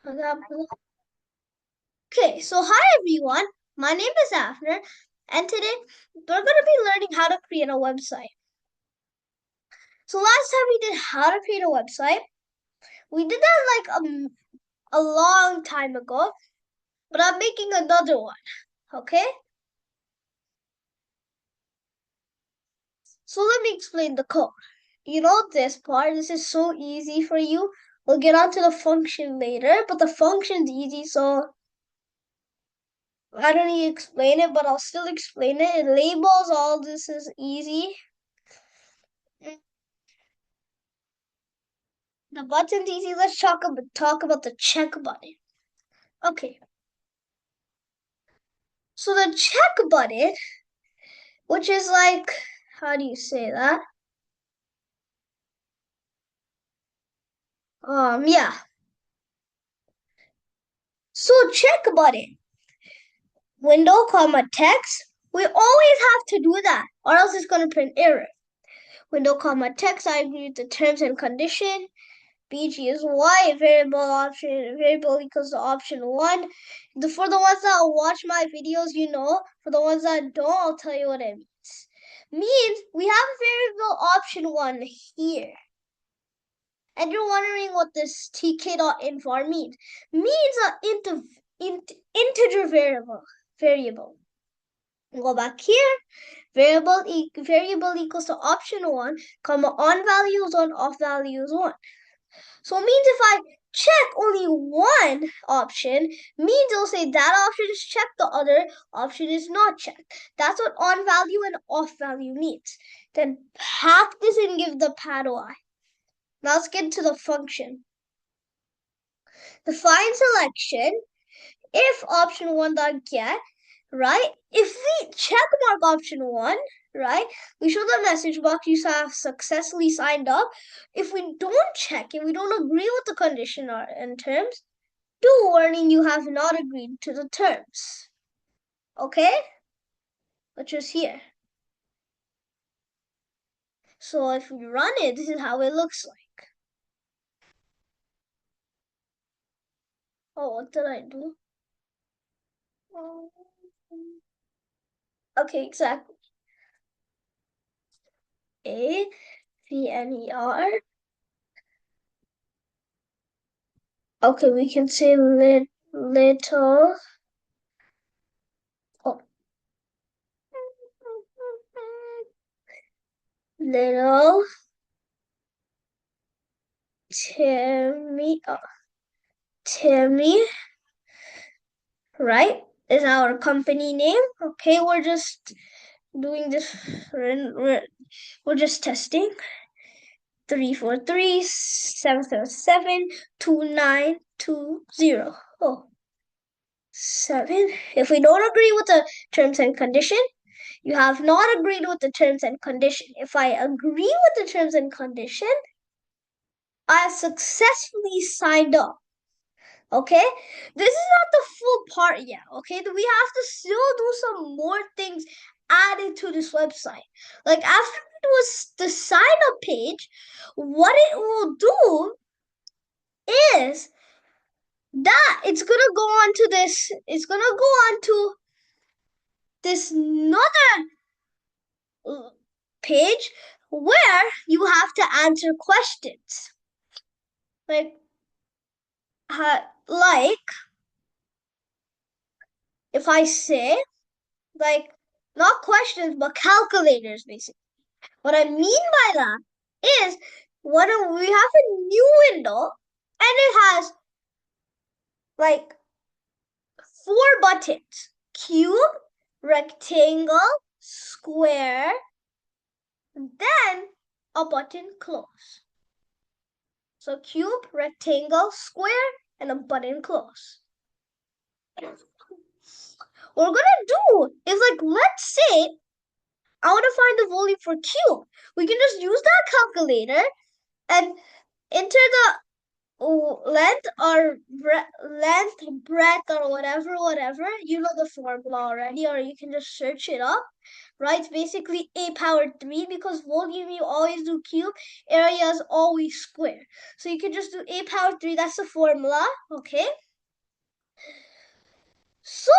Okay, so hi everyone. My name is Afner, and today we're going to be learning how to create a website. So last time we did how to create a website. We did that like a long time ago, but I'm making another one. Okay? So let me explain the code. You know this part, this is so easy for you. We'll get onto the function later, but the function's easy, so I don't need to explain it, but I'll still explain it. It labels all this is easy. The button's easy. Let's talk about the check button. Okay. So the check button, which is like, how do you say that? Yeah. So check button, window, comma, text. We always have to do that, or else it's gonna print error. Window, comma, text. I agree with the terms and condition. BG is Y, variable equals to option 1. For the ones that watch my videos, you know. For the ones that don't, I'll tell you what it means. Means we have variable option 1 here. And you're wondering what this tk.invar means. Means an integer variable. Go back here. Variable equals to option 1, comma on value is 1, off value is 1. So it means if I check only one option, means it'll say that option is checked, the other option is not checked. That's what on value and off value means. Then pack this and give the pad y. Now let's get to the function. Define selection if option 1 dot get, right? If we check mark option 1, right, we show the message box you have successfully signed up. If we don't check it, we don't agree with the condition or and terms, do warning you have not agreed to the terms. Okay? Which is here. So if we run it, this is how it looks like. Oh, what did I do? Okay, exactly. A-V-N-E-R. Okay, we can say little. Oh. Little Timmy, right? Is our company name. Okay, we're just doing this. We're just testing. 343-777-2920. Oh, 7. If we don't agree with the terms and condition, you have not agreed with the terms and condition. If I agree with the terms and condition, I have successfully signed up. Okay, this is not the full part yet. Okay, we have to still do some more things added to this website. Like after it was the sign up page, what it will do is that it's gonna go on to this. It's gonna go on to this another page where you have to answer questions. Like if I say like not questions but calculators basically. What I mean by that is when we have a new window and it has like 4 buttons: cube, rectangle, square, then a button close. So cube, rectangle, square, and a button close. What we're gonna do is like, let's say I want to find the volume for cube. We can just use that calculator and enter the length or length, breadth, or whatever, you know the formula already, or you can just search it up, right? It's basically a power 3 because volume you always do cube, area is always square. So you can just do a power 3, that's the formula, okay? So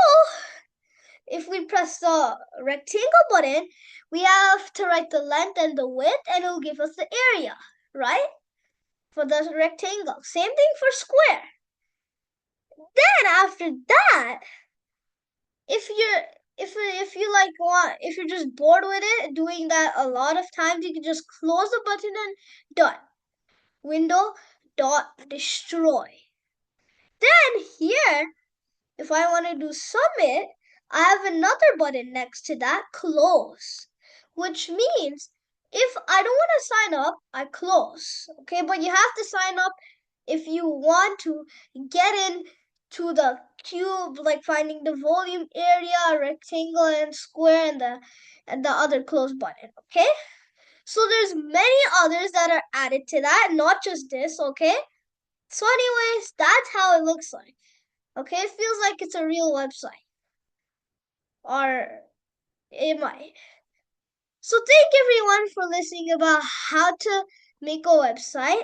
if we press the rectangle button, we have to write the length and the width, and it'll give us the area, right? For the rectangle. Same thing for square. Then after that, if you're just bored with it, doing that a lot of times, you can just close the button and done. Window dot destroy. Then here, if I want to do submit, I have another button next to that, close, which means if I don't want to sign up, I close. Okay, but you have to sign up if you want to get in to the cube, like finding the volume, area, rectangle, and square, and the other close button. Okay, so there's many others that are added to that, not just this. Okay, so anyways, that's how it looks like. Okay, it feels like it's a real website, or it might. So thank everyone for listening about how to make a website.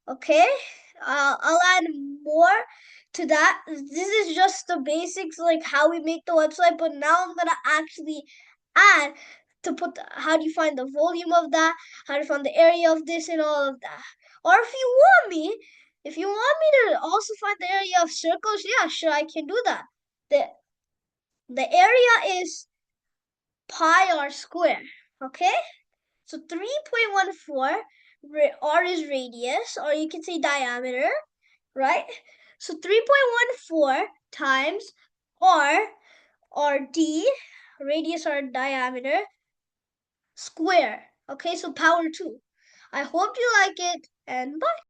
Okay, I'll add more to that. This is just the basics, like how we make the website, but now I'm gonna actually add to put how do you find the volume of that, how to find the area of this, and all of that. Or if you want me to also find the area of circles, yeah, sure, I can do that. The area is pi r square, okay? So 3.14 r is radius, or you can say diameter, right? So 3.14 times r, or d, radius or diameter, square. Okay, so power 2. I hope you like it, and bye.